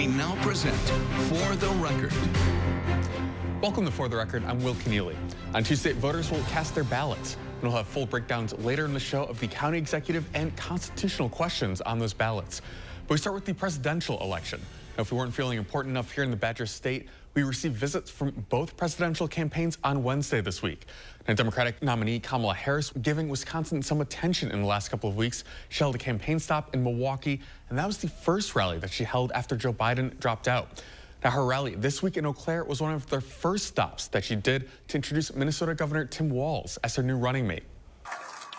We now present For the Record. Welcome to For the Record. I'm Will Keneally. On Tuesday, voters will cast their ballots. And we'll have full breakdowns later in the show of the county executive and constitutional questions on those ballots. But we start with the presidential election. Now, if we weren't feeling important enough here in the Badger State, we received visits from both presidential campaigns on Wednesday this week. And Democratic nominee Kamala Harris giving Wisconsin some attention in the last couple of weeks. She held a campaign stop in Milwaukee, and that was the first rally that she held after Joe Biden dropped out. Now, her rally this week in Eau Claire was one of the first stops that she did to introduce Minnesota Governor Tim Walz as her new running mate.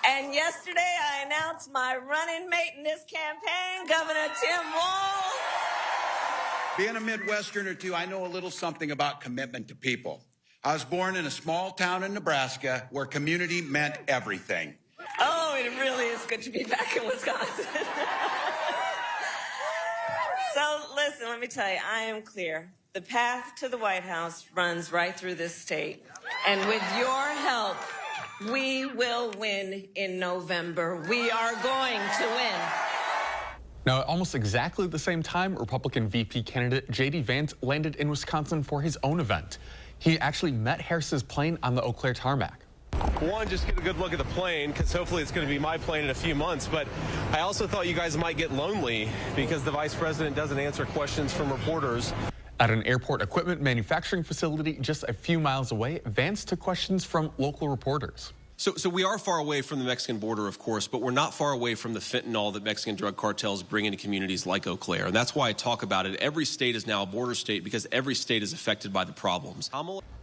And yesterday, I announced my running mate in this campaign, Governor Tim Walz. Being a Midwesterner, too, I know a little something about commitment to people. I was born in a small town in Nebraska where community meant everything. Oh, it really is good to be back in Wisconsin. So, listen, let me tell you, I am clear. The path to the White House runs right through this state. And with your help, we will win in November. We are going to win. Now, at almost exactly the same time, Republican VP candidate J.D. Vance landed in Wisconsin for his own event. He actually met Harris's plane on the Eau Claire tarmac. One, just get a good look at the plane, because hopefully it's going to be my plane in a few months. But I also thought you guys might get lonely because the vice president doesn't answer questions from reporters. At an airport equipment manufacturing facility just a few miles away, Vance took questions from local reporters. So we are far away from the Mexican border, of course, but we're not far away from the fentanyl that Mexican drug cartels bring into communities like Eau Claire. And that's why I talk about it. Every state is now a border state because every state is affected by the problems.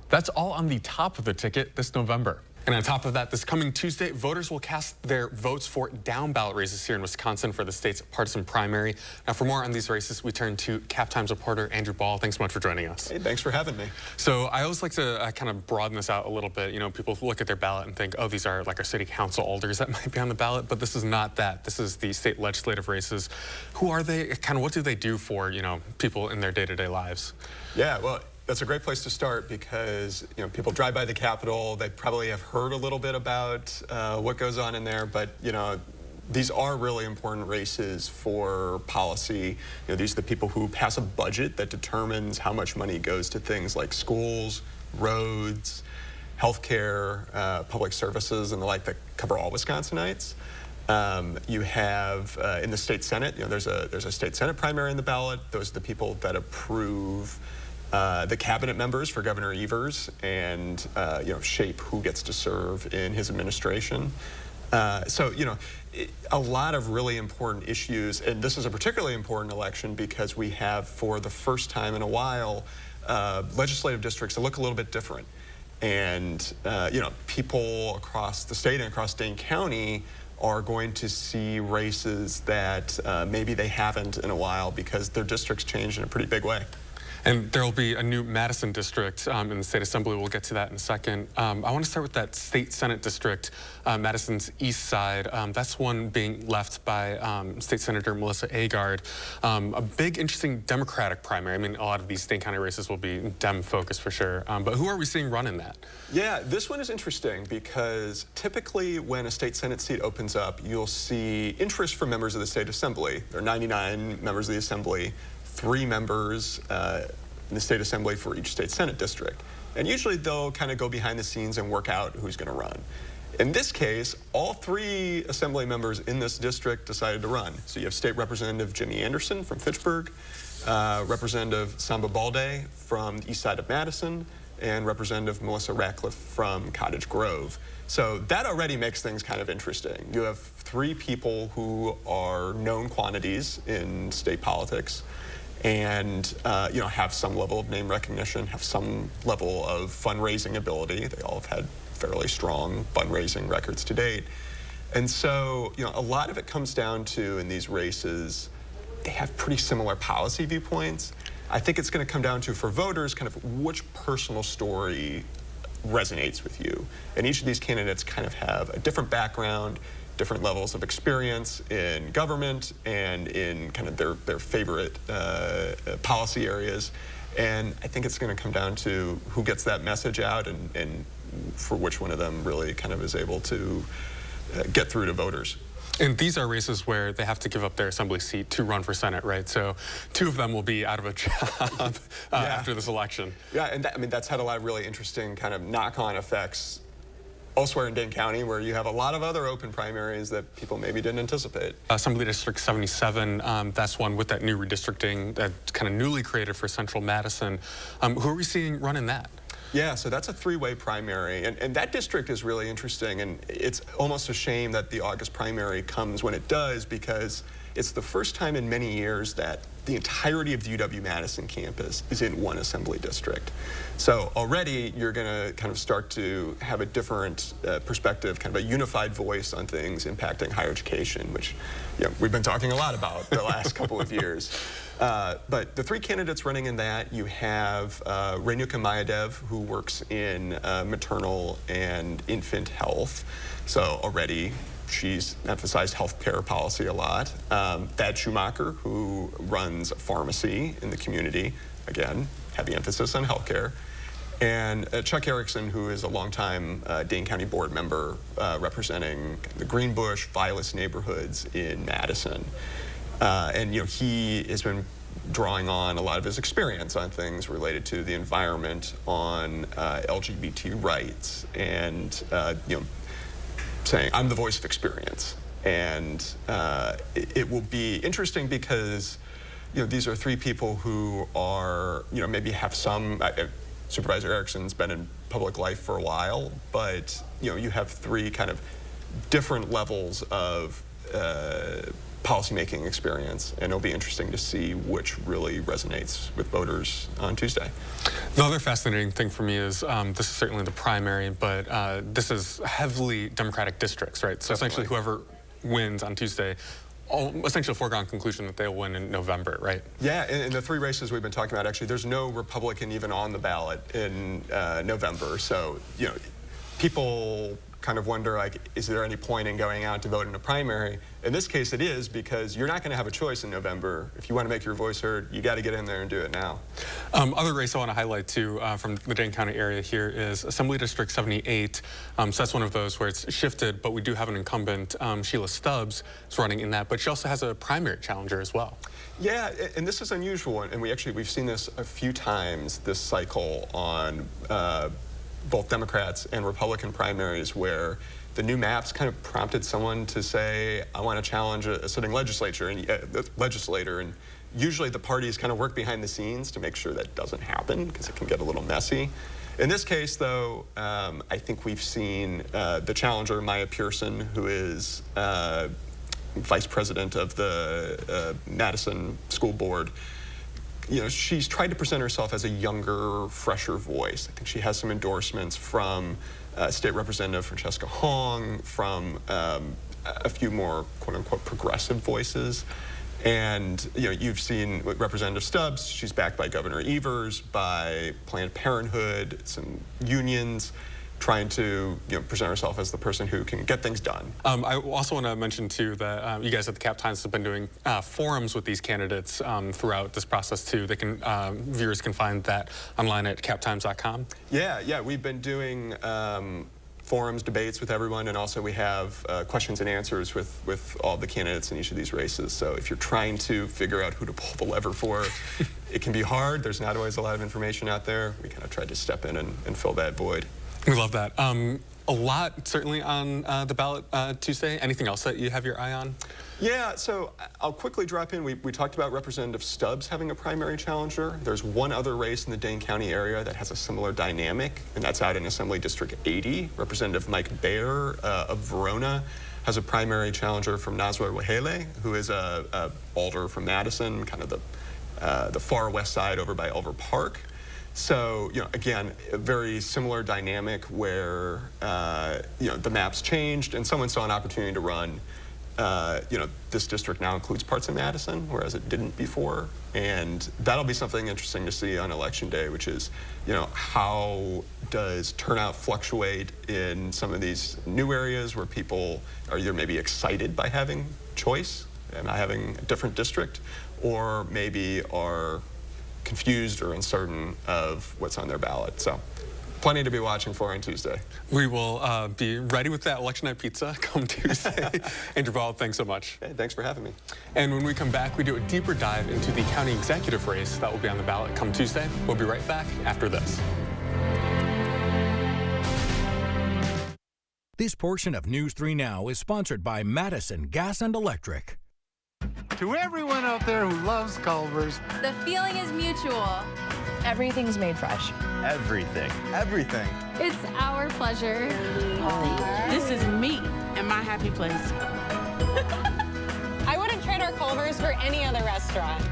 That's all on the top of the ticket this November. And on top of that, this coming Tuesday, voters will cast their votes for down ballot races here in Wisconsin for the state's partisan primary. Now, for more on these races, we turn to Cap Times reporter Andrew Ball. Thanks so much for joining us. Hey, thanks for having me. So I always like to kind of broaden this out a little bit. You know, people look at their ballot and think, oh, these are like our city council alders that might be on the ballot, but this is not that. This is the state legislative races. Who are they? Kind of what do they do for, you know, people in their day-to-day lives? Yeah, well, that's a great place to start because, you know, people drive by the Capitol. They probably have heard a little bit about what goes on in there, but, you know, these are really important races for policy. You know, these are the people who pass a budget that determines how much money goes to things like schools, roads, healthcare, public services, and the like that cover all Wisconsinites. You have in the state Senate, you know, there's a state Senate primary in the ballot. Those are the people that approve the cabinet members for Governor Evers and you know, shape who gets to serve in his administration. So, you know, a lot of really important issues, and this is a particularly important election because we have, for the first time in a while, legislative districts that look a little bit different. And, you know, people across the state and across Dane County are going to see races that maybe they haven't in a while because their districts changed in a pretty big way. And there will be a new Madison district in the state assembly. We'll get to that in a second. I want to start with that state Senate district, Madison's east side. That's one being left by State Senator Melissa Agard. A big, interesting Democratic primary. I mean, a lot of these Dane County races will be Dem-focused for sure. But who are we seeing run in that? Yeah, this one is interesting because typically when a state Senate seat opens up, you'll see interest from members of the state assembly. There are 99 members of the assembly. 3 members in the state assembly for each state Senate district. And usually they'll kind of go behind the scenes and work out who's going to run. In this case, all 3 assembly members in this district decided to run. So you have State Representative Jimmy Anderson from Fitchburg, Representative Samba Balde from the east side of Madison, and Representative Melissa Ratcliffe from Cottage Grove. So that already makes things kind of interesting. You have 3 people who are known quantities in state politics, and you know, have some level of name recognition, have some level of fundraising ability. They all have had fairly strong fundraising records to date. And so, you know, a lot of it comes down to, in these races, they have pretty similar policy viewpoints. I think it's going to come down to, for voters, kind of which personal story resonates with you. And each of these candidates kind of have a different background, different levels of experience in government and in kind of their favorite policy areas. And I think it's going to come down to who gets that message out and for which one of them really kind of is able to get through to voters. And these are races where they have to give up their assembly seat to run for Senate, right? So 2 of them will be out of a job after this election. Yeah, and that's had a lot of really interesting kind of knock-on effects elsewhere in Dane County, where you have a lot of other open primaries that people maybe didn't anticipate. Assembly District 77, that's one with that new redistricting that's kind of newly created for Central Madison. Who are we seeing run in that? Yeah, so that's a 3-way primary, and that district is really interesting, and it's almost a shame that the August primary comes when it does, because it's the first time in many years that the entirety of the UW-Madison campus is in one assembly district. So already you're going to kind of start to have a different perspective, kind of a unified voice on things impacting higher education, which we've been talking a lot about the last couple of years. But the 3 candidates running in that, you have Renuka Mayadev, who works in maternal and infant health. So already she's emphasized healthcare policy a lot. Thad Schumacher, who runs a pharmacy in the community, again, heavy emphasis on healthcare. And Chuck Erickson, who is a longtime Dane County board member representing the Greenbush, Vilas neighborhoods in Madison. And he has been drawing on a lot of his experience on things related to the environment, on LGBT rights, and saying, I'm the voice of experience. And it will be interesting because these are 3 people who are, maybe have some, Supervisor Erickson's been in public life for a while, but you have 3 kind of different levels of policymaking experience, and it'll be interesting to see which really resonates with voters on Tuesday. The other fascinating thing for me is this is certainly the primary, but this is heavily Democratic districts, right? So essentially whoever wins on Tuesday, essentially a foregone conclusion that they'll win in November, right? Yeah, in the 3 races we've been talking about, actually, there's no Republican even on the ballot in November. So, people kind of wonder, like, is there any point in going out to vote in a primary? In this case, it is, because you're not going to have a choice in November. If you want to make your voice heard, you got to get in there and do it now. Other race I want to highlight, too, from the Dane County area here is Assembly District 78. So that's one of those where it's shifted, but we do have an incumbent, Sheila Stubbs, is running in that, but she also has a primary challenger as well. Yeah, and this is unusual, and we've seen this a few times this cycle on both Democrats and Republican primaries, where the new maps kind of prompted someone to say, I want to challenge a sitting legislator, and usually the parties kind of work behind the scenes to make sure that doesn't happen, because it can get a little messy. In this case, though, I think we've seen the challenger, Maya Pearson, who is vice president of the Madison School Board. She's tried to present herself as a younger, fresher voice. I think she has some endorsements from State Representative Francesca Hong, from a few more quote-unquote progressive voices. And you've seen Representative Stubbs. She's backed by Governor Evers, by Planned Parenthood, some unions, trying to present herself as the person who can get things done. I also want to mention, too, that you guys at the Cap Times have been doing forums with these candidates throughout this process, too. They can, viewers can find that online at captimes.com. Yeah, we've been doing forums, debates with everyone, and also we have questions and answers with all the candidates in each of these races. So if you're trying to figure out who to pull the lever for, it can be hard. There's not always a lot of information out there. We kind of tried to step in and fill that void. We love that. A lot, certainly, on the ballot Tuesday. Anything else that you have your eye on? Yeah, so I'll quickly drop in. We talked about Representative Stubbs having a primary challenger. There's one other race in the Dane County area that has a similar dynamic, and that's out in Assembly District 80. Representative Mike Baer of Verona has a primary challenger from Nazwa Wahele, who is a alder from Madison, kind of the far west side over by Elver Park. So, again, a very similar dynamic where, the maps changed and someone saw an opportunity to run. This district now includes parts of Madison, whereas it didn't before. And that'll be something interesting to see on Election Day, which is, how does turnout fluctuate in some of these new areas where people are either maybe excited by having choice and not having a different district, or maybe are confused or uncertain of what's on their ballot. So Plenty to be watching for on Tuesday. We will be ready with that election night pizza come Tuesday. Andrew Ball, thanks so much. Hey, thanks for having me. And when we come back, we do a deeper dive into the county executive race that will be on the ballot come Tuesday. We'll be right back after this. This portion of News 3 Now is sponsored by Madison Gas and Electric. To everyone out there who loves Culver's, the feeling is mutual. Everything's made fresh. everything. Everything. It's our pleasure. This is me and my happy place. I wouldn't trade our Culver's for any other restaurant.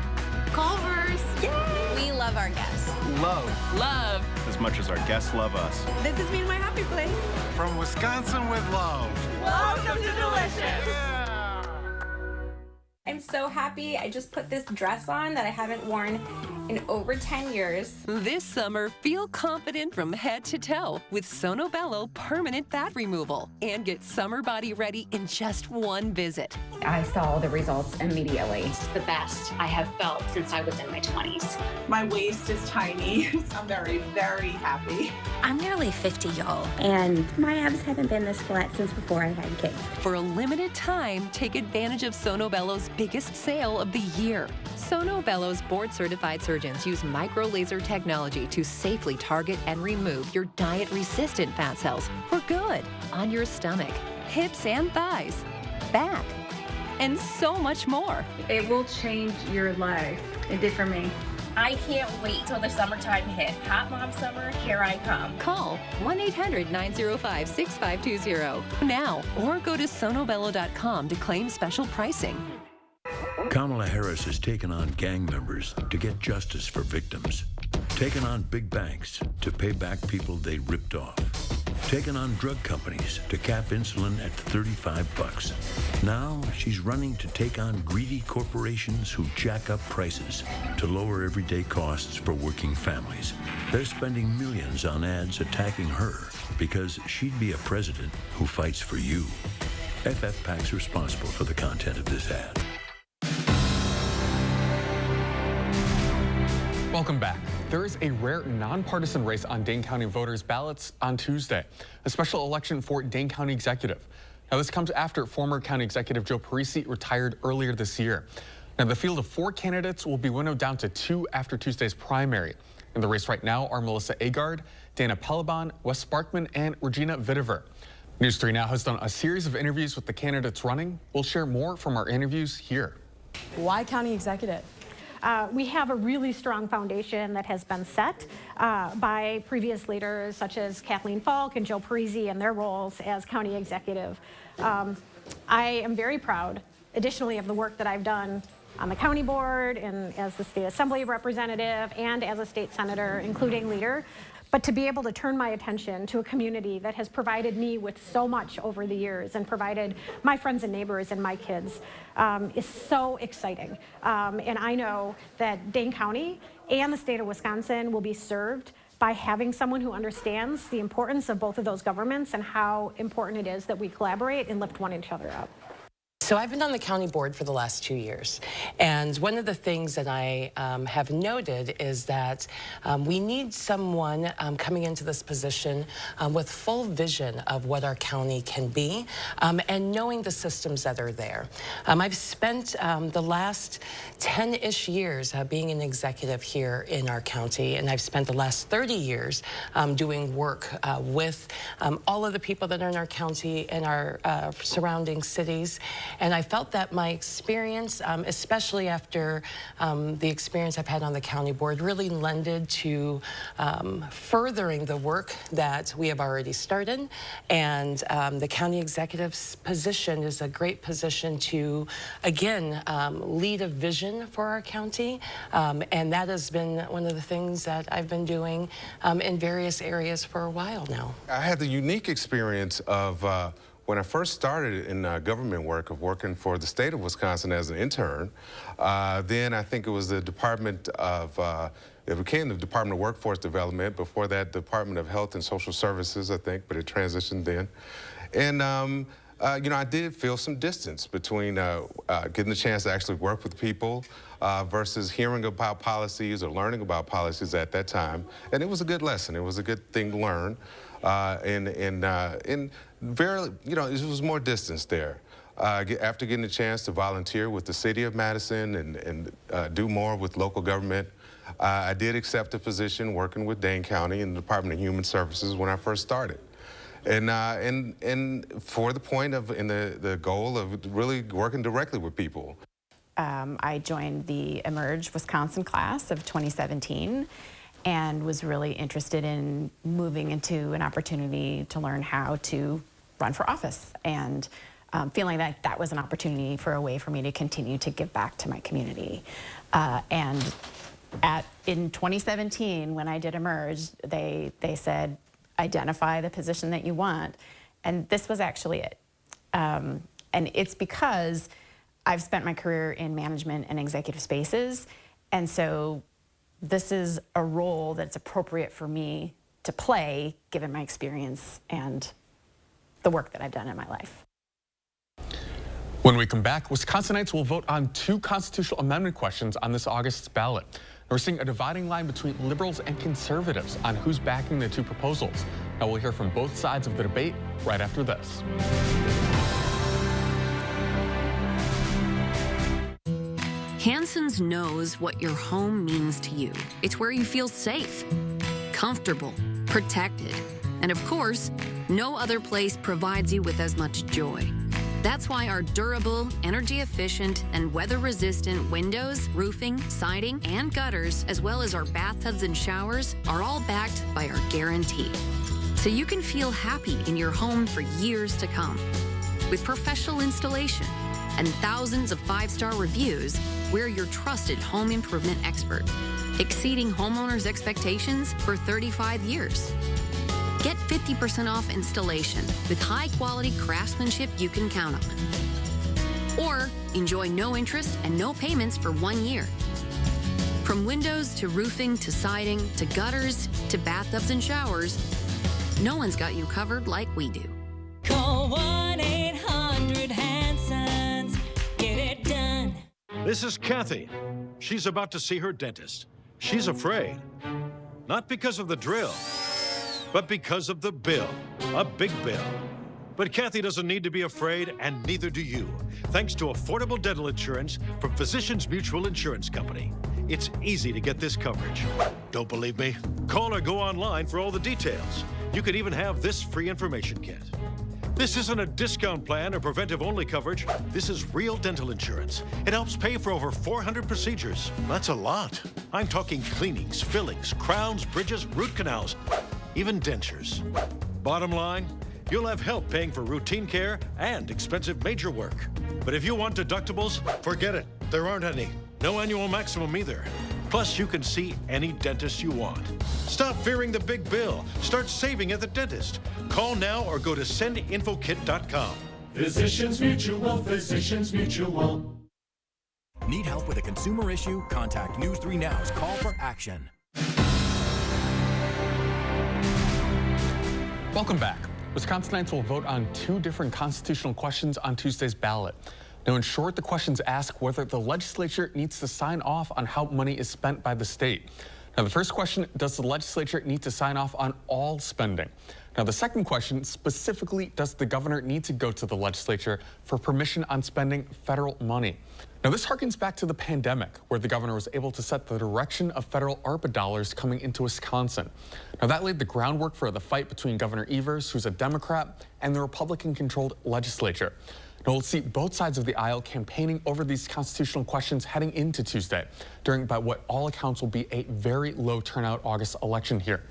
Culver's. Yay! We love our guests. Love. As much as our guests love us. This is me and my happy place. From Wisconsin with love. Welcome to Delicious. Yeah. I'm so happy. I just put this dress on that I haven't worn in over 10 years. This summer, feel confident from head to toe with Sono Bello Permanent Fat Removal and get summer body ready in just one visit. I saw the results immediately. It's the best I have felt since I was in my 20s. My waist is tiny. I'm very, very happy. I'm nearly 50, y'all, and my abs haven't been this flat since before I had kids. For a limited time, take advantage of Sono Bello's biggest sale of the year. Sono Bello's board-certified surgeons use micro-laser technology to safely target and remove your diet-resistant fat cells for good on your stomach, hips and thighs, back, and so much more. It will change your life. It did for me. I can't wait till the summertime hit. Hot Mom Summer, here I come. Call 1-800-905-6520 now or go to sonobello.com to claim special pricing. Kamala Harris has taken on gang members to get justice for victims, taken on big banks to pay back people they ripped off, taken on drug companies to cap insulin at $35. Now she's running to take on greedy corporations who jack up prices to lower everyday costs for working families. They're spending millions on ads attacking her because she'd be a president who fights for you. FF PAC's responsible for the content of this ad. Welcome back. There is a rare nonpartisan race on Dane County voters' ballots on Tuesday, a special election for Dane County Executive. Now, this comes after former County Executive Joe Parisi retired earlier this year. Now, the field of 4 candidates will be winnowed down to 2 after Tuesday's primary. In the race right now are Melissa Agard, Dana Pelabon, Wes Sparkman, and Regina Vitiver. News 3 Now has done a series of interviews with the candidates running. We'll share more from our interviews here. Why county executive? We have a really strong foundation that has been set by previous leaders such as Kathleen Falk and Joe Parisi in their roles as county executive. I am very proud, additionally, of the work that I've done on the county board and as the state assembly representative and as a state senator, including leader. But to be able to turn my attention to a community that has provided me with so much over the years and provided my friends and neighbors and my kids is so exciting. And I know that Dane County and the state of Wisconsin will be served by having someone who understands the importance of both of those governments and how important it is that we collaborate and lift one another up. So I've been on the county board for the last 2 years, and one of the things that I have noted is that we need someone coming into this position with full vision of what our county can be and knowing the systems that are there. I've spent the last 10-ish years being an executive here in our county, and I've spent the last 30 years doing work with all of the people that are in our county and our surrounding cities. And I felt that my experience, especially after the experience I've had on the county board, really lended to furthering the work that we have already started. And the county executive's position is a great position to, again, lead a vision for our county. And that has been one of the things that I've been doing in various areas for a while now. I had the unique experience of when I first started in government work, of working for the state of Wisconsin as an intern. Then I think it was the Department of, it became the Department of Workforce Development. Before that, Department of Health and Social Services, I think, but it transitioned then. And you know, I did feel some distance between getting the chance to actually work with people versus hearing about policies or learning about policies at that time. And it was a good lesson. It was a good thing to learn. And very, you know, it was more distance there. After getting a chance to volunteer with the city of Madison and do more with local government, I did accept a position working with Dane County in the Department of Human Services when I first started. And for the point of, the goal of really working directly with people. I joined the Emerge Wisconsin class of 2017 and was really interested in moving into an opportunity to learn how to run for office, and feeling that that was an opportunity for a way for me to continue to give back to my community. In 2017, when I did Emerge, they said, identify the position that you want, and this was actually it. And it's because I've spent my career in management and executive spaces, and so this is a role that's appropriate for me to play, given my experience and the work that I've done in my life. When we come back, Wisconsinites will vote on 2 constitutional amendment questions on this August's ballot. We're seeing a dividing line between liberals and conservatives on who's backing the 2 proposals. Now we'll hear from both sides of the debate right after this. Hanson's knows what your home means to you. It's where you feel safe, comfortable, protected, and of course, no other place provides you with as much joy. That's why our durable, energy-efficient, and weather-resistant windows, roofing, siding, and gutters, as well as our bathtubs and showers, are all backed by our guarantee. So you can feel happy in your home for years to come. With professional installation and thousands of 5-star reviews, we're your trusted home improvement expert, exceeding homeowners' expectations for 35 years. Get 50% off installation with high-quality craftsmanship you can count on. Or enjoy no interest and no payments for 1 year. From windows to roofing to siding to gutters to bathtubs and showers, no one's got you covered like we do. Call 1-800-HANSONS. Get it done. This is Kathy. She's about to see her dentist. She's afraid. Not because of the drill, but because of the bill, a big bill. But Kathy doesn't need to be afraid, and neither do you, thanks to affordable dental insurance from Physicians Mutual Insurance Company. It's easy to get this coverage. Don't believe me? Call or go online for all the details. You could even have this free information kit. This isn't a discount plan or preventive-only coverage. This is real dental insurance. It helps pay for over 400 procedures. That's a lot. I'm talking cleanings, fillings, crowns, bridges, root canals, even dentures. Bottom line, you'll have help paying for routine care and expensive major work. But if you want deductibles, forget it. There aren't any. No annual maximum either. Plus, you can see any dentist you want. Stop fearing the big bill. Start saving at the dentist. Call now or go to sendinfokit.com. Physicians Mutual, Physicians Mutual. Need help with a consumer issue? Contact News 3 Now's Call for Action. Welcome back. Wisconsinites will vote on 2 different constitutional questions on Tuesday's ballot. Now, in short, the questions ask whether the legislature needs to sign off on how money is spent by the state. Now, the first question, does the legislature need to sign off on all spending? Now, the second question, specifically, does the governor need to go to the legislature for permission on spending federal money? Now, this harkens back to the pandemic, where the governor was able to set the direction of federal ARPA dollars coming into Wisconsin. Now, that laid the groundwork for the fight between Governor Evers, who's a Democrat, and the Republican-controlled legislature. Now, we'll see both sides of the aisle campaigning over these constitutional questions heading into Tuesday, during by what all accounts will be a very low turnout August election here.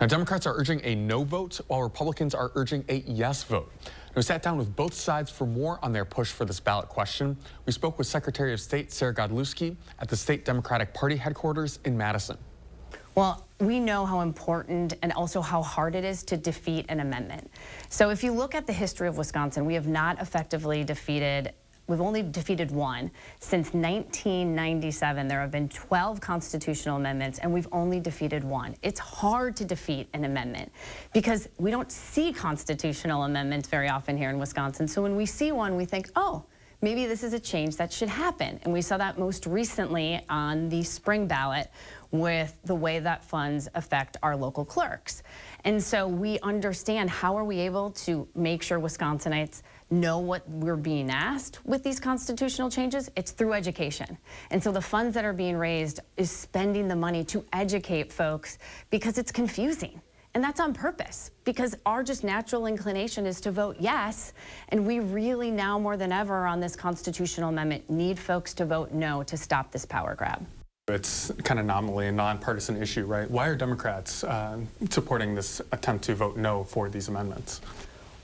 Now, Democrats are urging a no vote, while Republicans are urging a yes vote. We sat down with both sides for more on their push for this ballot question. We spoke with Secretary of State Sarah Godlewski at the State Democratic Party headquarters in Madison. Well, we know how important and also how hard it is to defeat an amendment. So if you look at the history of Wisconsin, we have not effectively defeated, we've only defeated one. Since 1997, there have been 12 constitutional amendments, and we've only defeated one. It's hard to defeat an amendment because we don't see constitutional amendments very often here in Wisconsin. So when we see one, we think, oh, maybe this is a change that should happen. And we saw that most recently on the spring ballot with the way that funds affect our local clerks. And so we understand, how are we able to make sure Wisconsinites know what we're being asked with these constitutional changes? It's through education. And so the funds that are being raised is spending the money to educate folks, because it's confusing. And that's on purpose, because our just natural inclination is to vote yes. And we really now more than ever on this constitutional amendment need folks to vote no to stop this power grab. It's kind of nominally a nonpartisan issue, right? Why are Democrats supporting this attempt to vote no for these amendments?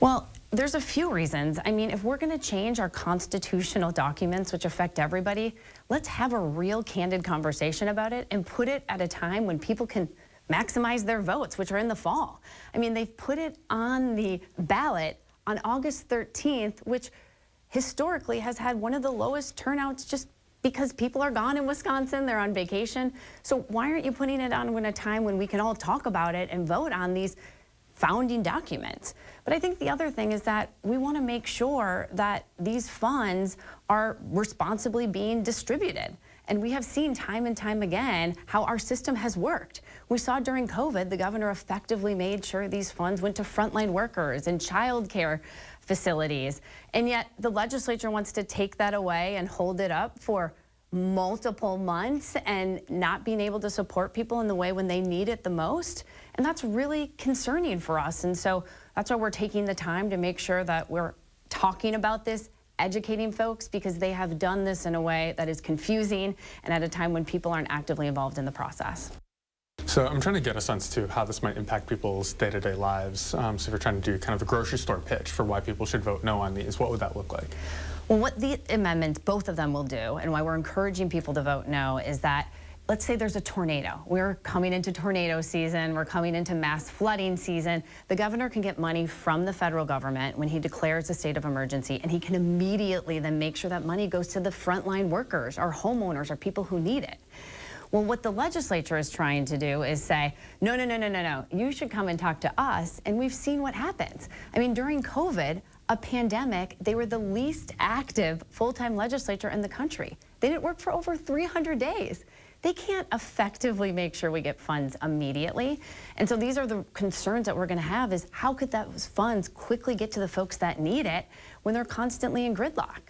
Well, there's a few reasons. I mean, if we're going to change our constitutional documents, which affect everybody, let's have a real candid conversation about it and put it at a time when people can maximize their votes, which are in the fall. I mean, they've put it on the ballot on August 13th, which historically has had one of the lowest turnouts just because people are gone in Wisconsin, they're on vacation. So why aren't you putting it on when a time when we can all talk about it and vote on these founding documents? But I think the other thing is that we want to make sure that these funds are responsibly being distributed. And we have seen time and time again how our system has worked. We saw during COVID, the governor effectively made sure these funds went to frontline workers and childcare facilities. And yet the legislature wants to take that away and hold it up for multiple months and not being able to support people in the way when they need it the most. And that's really concerning for us. And so that's why we're taking the time to make sure that we're talking about this, educating folks, because they have done this in a way that is confusing and at a time when people aren't actively involved in the process. So I'm trying to get a sense too how this might impact people's day-to-day lives. So if you're trying to do kind of a grocery store pitch for why people should vote no on these, what would that look like? Well, what the amendments, both of them will do, and why we're encouraging people to vote no, is that let's say there's a tornado. We're coming into tornado season. We're coming into mass flooding season. The governor can get money from the federal government when he declares a state of emergency, and he can immediately then make sure that money goes to the frontline workers, our homeowners, or people who need it. Well, what the legislature is trying to do is say, no, no, no, no, no, no. You should come and talk to us. And we've seen what happens. I mean, during COVID, a pandemic, they were the least active full-time legislature in the country. They didn't work for over 300 days. They can't effectively make sure we get funds immediately. And so these are the concerns that we're going to have, is how could those funds quickly get to the folks that need it when they're constantly in gridlock?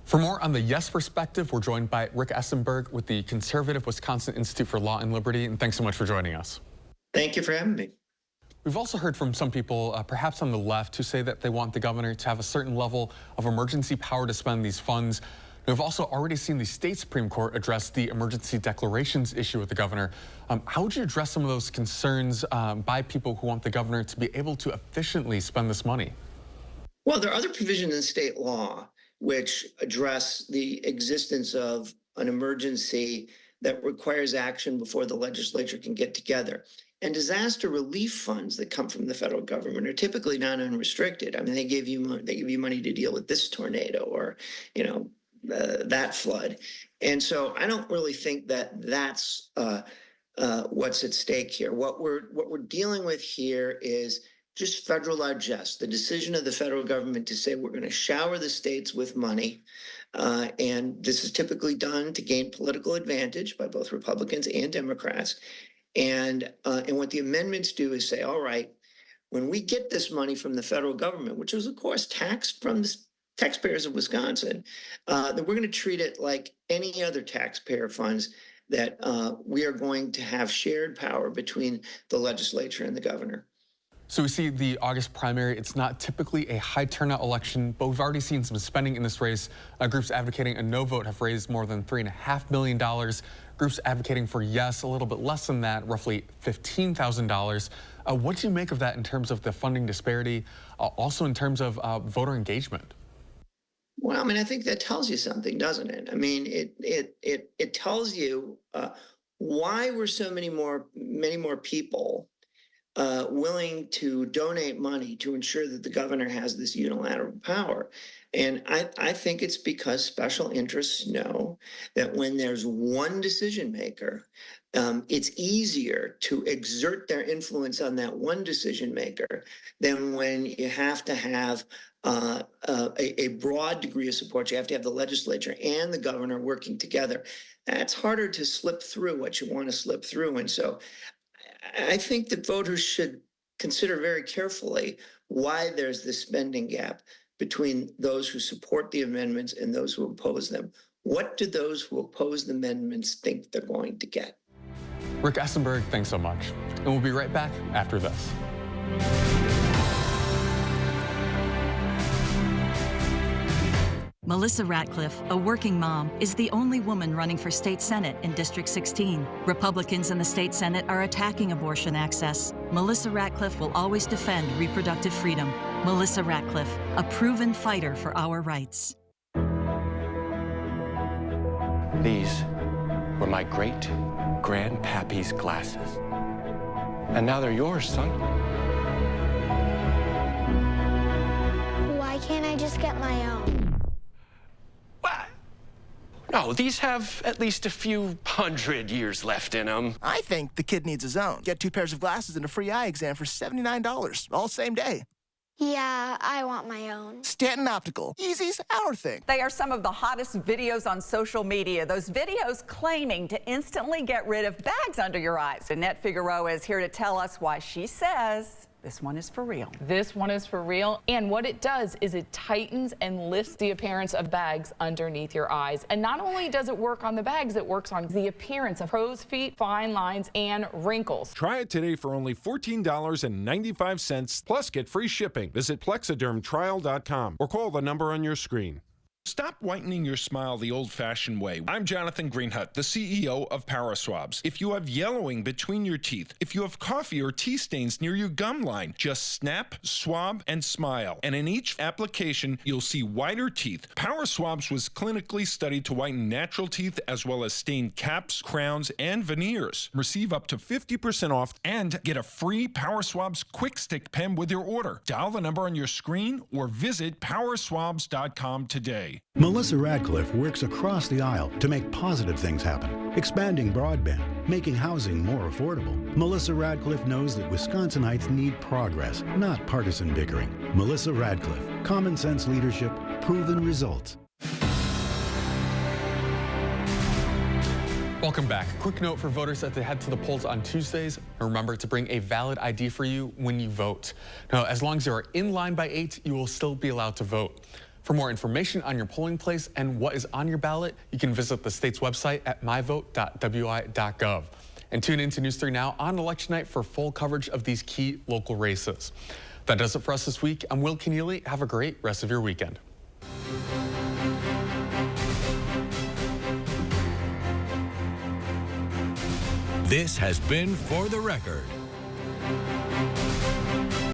For more on the yes perspective, we're joined by Rick Essenberg with the Conservative Wisconsin Institute for Law and Liberty. And thanks so much for joining us. Thank you for having me. We've also heard from some people, perhaps on the left, who say that they want the governor to have a certain level of emergency power to spend these funds. We've also already seen the state Supreme Court address the emergency declarations issue with the governor. How would you address some of those concerns by people who want the governor to be able to efficiently spend this money? Well, there are other provisions in state law which address the existence of an emergency that requires action before the legislature can get together. And disaster relief funds that come from the federal government are typically not unrestricted. I mean, they give you money to deal with this tornado or, that flood. And so I don't really think that that's what's at stake here. What we're dealing with here is just federal largesse, the decision of the federal government to say we're going to shower the states with money. And this is typically done to gain political advantage by both Republicans and Democrats. And what the amendments do is say, all right, when we get this money from the federal government, which is, of course, taxed from the taxpayers of Wisconsin, then we're going to treat it like any other taxpayer funds, that we are going to have shared power between the legislature and the governor. So we see the August primary. It's not typically a high turnout election, but we've already seen some spending in this race. Groups advocating a no vote have raised more than $3.5 million. Groups advocating for yes, a little bit less than that, roughly $15,000. What do you make of that in terms of the funding disparity, also in terms of voter engagement? Well, I mean, I think that tells you something, doesn't it? I mean, it tells you why were so many more people willing to donate money to ensure that the governor has this unilateral power. And I think it's because special interests know that when there's one decision maker, it's easier to exert their influence on that one decision maker than when you have to have a broad degree of support. You have to have the legislature and the governor working together. That's harder to slip through what you want to slip through. And so I think that voters should consider very carefully why there's this spending gap between those who support the amendments and those who oppose them. What do those who oppose the amendments think they're going to get? Rick Essenberg, thanks so much. And we'll be right back after this. Melissa Ratcliffe, a working mom, is the only woman running for state senate in District 16. Republicans in the state senate are attacking abortion access. Melissa Ratcliffe will always defend reproductive freedom. Melissa Ratcliffe, a proven fighter for our rights. These were my great-grandpappy's glasses. And now they're yours, son. Why can't I just get my own? No, these have at least a few 100 years left in them. I think the kid needs his own. Get 2 pairs of glasses and a free eye exam for $79, all same day. Yeah, I want my own. Stanton Optical. Easy's our thing. They are some of the hottest videos on social media. Those videos claiming to instantly get rid of bags under your eyes. Annette Figueroa is here to tell us why she says this one is for real. This one is for real. And what it does is it tightens and lifts the appearance of bags underneath your eyes. And not only does it work on the bags, it works on the appearance of crow's feet, fine lines, and wrinkles. Try it today for only $14.95, plus get free shipping. Visit Plexidermtrial.com or call the number on your screen. Stop whitening your smile the old-fashioned way. I'm Jonathan Greenhut, the CEO of Paraswabs. If you have yellowing between your teeth, if you have coffee or tea stains near your gum line, just snap, swab, and smile. And in each application, you'll see whiter teeth. Paraswabs was clinically studied to whiten natural teeth as well as stained caps, crowns, and veneers. Receive up to 50% off and get a free Paraswabs Quick Stick pen with your order. Dial the number on your screen or visit Paraswabs.com today. Melissa Ratcliffe works across the aisle to make positive things happen, expanding broadband, making housing more affordable. Melissa Ratcliffe knows that Wisconsinites need progress, not partisan bickering. Melissa Ratcliffe, common sense leadership, proven results. Welcome back. Quick note for voters as they head to the polls on Tuesdays. Remember to bring a valid ID for you when you vote. Now, as long as you are in line by 8, you will still be allowed to vote. For more information on your polling place and what is on your ballot, you can visit the state's website at myvote.wi.gov. And tune in to News 3 Now on election night for full coverage of these key local races. That does it for us this week. I'm Will Keneally. Have a great rest of your weekend. This has been For the Record.